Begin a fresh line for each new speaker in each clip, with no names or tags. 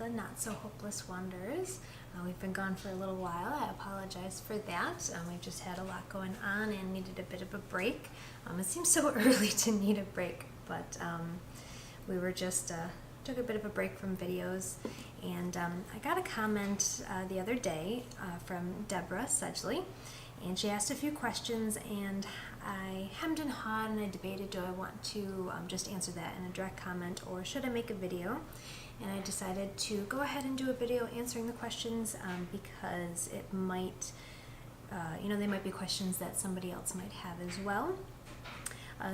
the Not So Hopeless Wanderers. We've been gone for a little while. I apologize for that. We've just had a lot going on and needed a bit of a break. It seems so early to need a break, but we were just took a bit of a break from videos, and I got a comment the other day from Deborah Sedgley, and she asked a few questions, and I hemmed and hawed and I debated, do I want to just answer that in a direct comment or should I make a video? And I decided to go ahead and do a video answering the questions because it might, they might be questions that somebody else might have as well.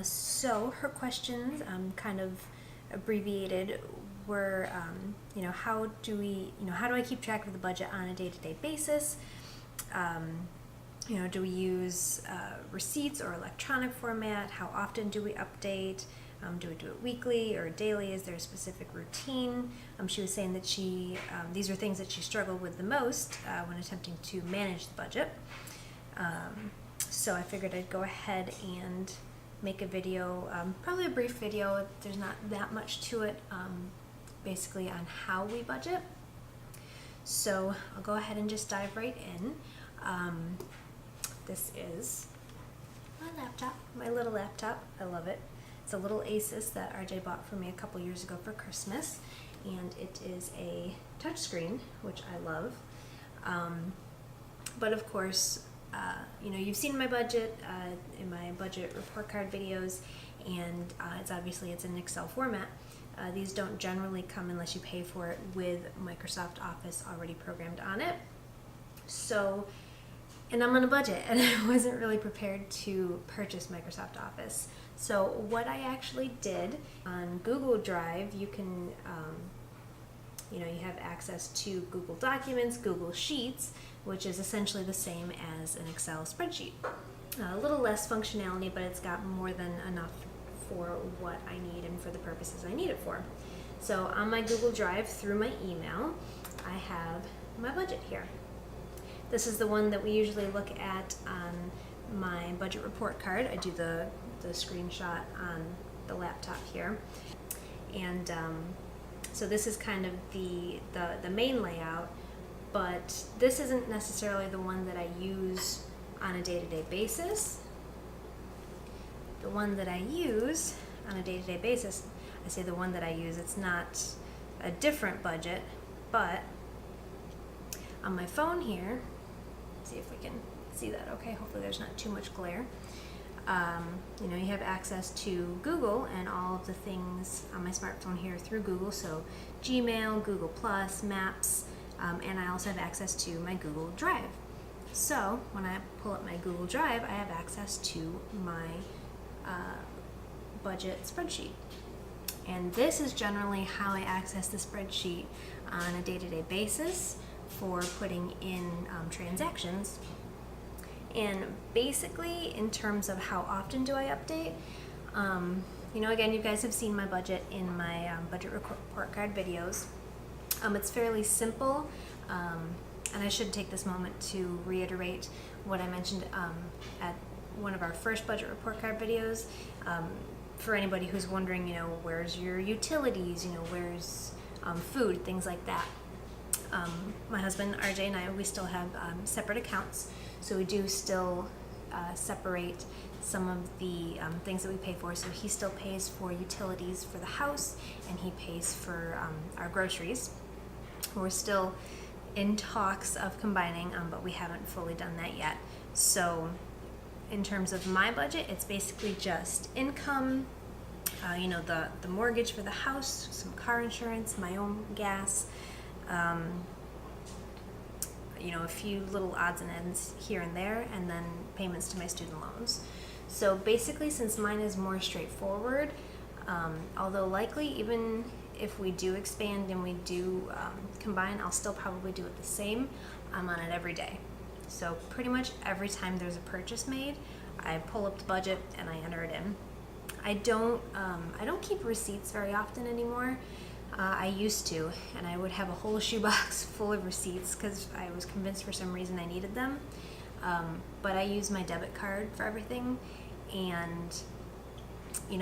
So her questions, kind of abbreviated, were, how do I keep track of the budget on a day-to-day basis? Do we use receipts or electronic format? How often do we update? Do we do it weekly or daily? Is there a specific routine? She was saying that these are things that she struggled with the most when attempting to manage the budget. So I figured I'd go ahead and make a video, probably a brief video. There's not that much to it, basically on how we budget. So I'll go ahead and just dive right in. This is my laptop, my little laptop. I love it. It's a little Asus that RJ bought for me a couple years ago for Christmas, and it is a touchscreen, which I love. But of course, you've seen my budget in my budget report card videos, and it's in Excel format. These don't generally come unless you pay for it with Microsoft Office already programmed on it. So, and I'm on a budget, and I wasn't really prepared to purchase Microsoft Office. So what I actually did on Google Drive, you can, you have access to Google Documents, Google Sheets, which is essentially the same as an Excel spreadsheet. A little less functionality, but it's got more than enough for what I need and for the purposes I need it for. So on my Google Drive, through my email, I have my budget here. This is the one that we usually look at on my budget report card. I do the screenshot on the laptop here. And so this is kind of the main layout, but this isn't necessarily the one that I use on a day-to-day basis. The one that I use on a day-to-day basis, I say the one that I use, it's not a different budget, but on my phone here, see if we can see that okay, hopefully there's not too much glare. You have access to Google and all of the things on my smartphone here through Google, so Gmail, Google Plus, Maps, and I also have access to my Google Drive. So when I pull up my Google Drive, I have access to my budget spreadsheet. And this is generally how I access the spreadsheet on a day-to-day basis for putting in transactions. And basically, in terms of how often do I update, again, you guys have seen my budget in my budget report card videos. It's fairly simple, and I should take this moment to reiterate what I mentioned at one of our first budget report card videos. For anybody who's wondering, where's your utilities, where's food, things like that. My husband, RJ, and I, we still have separate accounts, so we do still separate some of the things that we pay for. So he still pays for utilities for the house, and he pays for our groceries. We're still in talks of combining, but we haven't fully done that yet. So in terms of my budget, it's basically just income, the mortgage for the house, some car insurance, my own gas, a few little odds and ends here and there, and then payments to my student loans. So basically, since mine is more straightforward, although likely even if we do expand and we do combine, I'll still probably do it the same. I'm on it every day. So pretty much every time there's a purchase made, I pull up the budget and I enter it in. I don't keep receipts very often anymore. I used to, and I would have a whole shoebox full of receipts because I was convinced for some reason I needed them. But I use my debit card for everything, and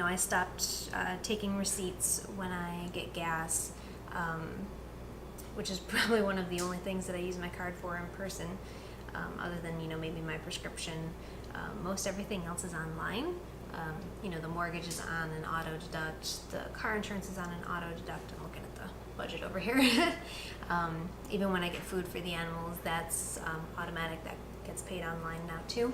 I stopped taking receipts when I get gas. which is probably one of the only things that I use my card for in person, other than maybe my prescription. Most everything else is online. The mortgage is on an auto deduct, the car insurance is on an auto deduct. I'm looking at the budget over here. Even when I get food for the animals, that's automatic, that gets paid online now too.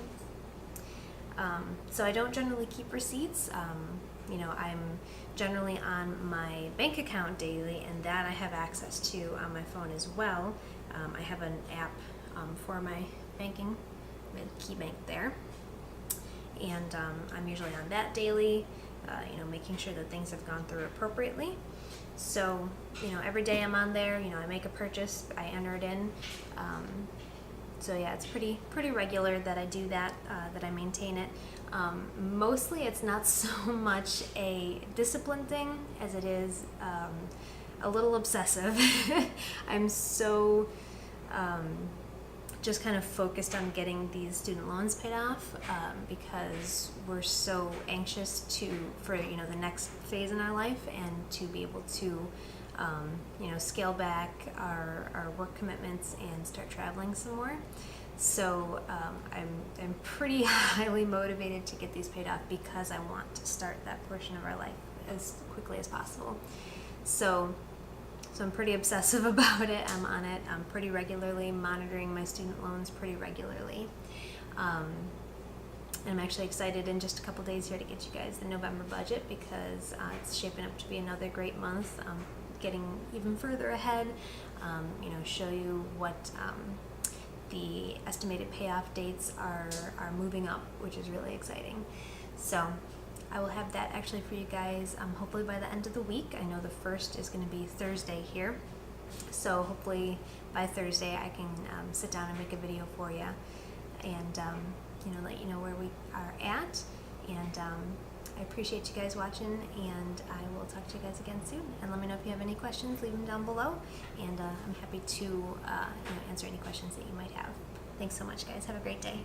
So I don't generally keep receipts. I'm generally on my bank account daily, and that I have access to on my phone as well. I have an app for my banking with KeyBank there, and I'm usually on that daily, making sure that things have gone through appropriately. So, every day I'm on there, I make a purchase, I enter it in. So yeah, it's pretty regular that I do that, that I maintain it. Mostly it's not so much a discipline thing as it is a little obsessive. I'm so just kind of focused on getting these student loans paid off, because we're so anxious for the next phase in our life, and to be able to scale back our work commitments and start traveling some more. So I'm pretty highly motivated to get these paid off, because I want to start that portion of our life as quickly as possible. So I'm pretty obsessive about it. I'm on it. I'm pretty regularly monitoring my student loans pretty regularly. And I'm actually excited in just a couple days here to get you guys the November budget, because it's shaping up to be another great month. Getting even further ahead, show you what the estimated payoff dates are moving up, which is really exciting. So I will have that actually for you guys hopefully by the end of the week. I know the first is going to be Thursday here, so hopefully by Thursday I can sit down and make a video for you, and let you know where we are at. And I appreciate you guys watching, and I will talk to you guys again soon. And let me know if you have any questions, leave them down below, and I'm happy to answer any questions that you might have. Thanks so much, guys. Have a great day.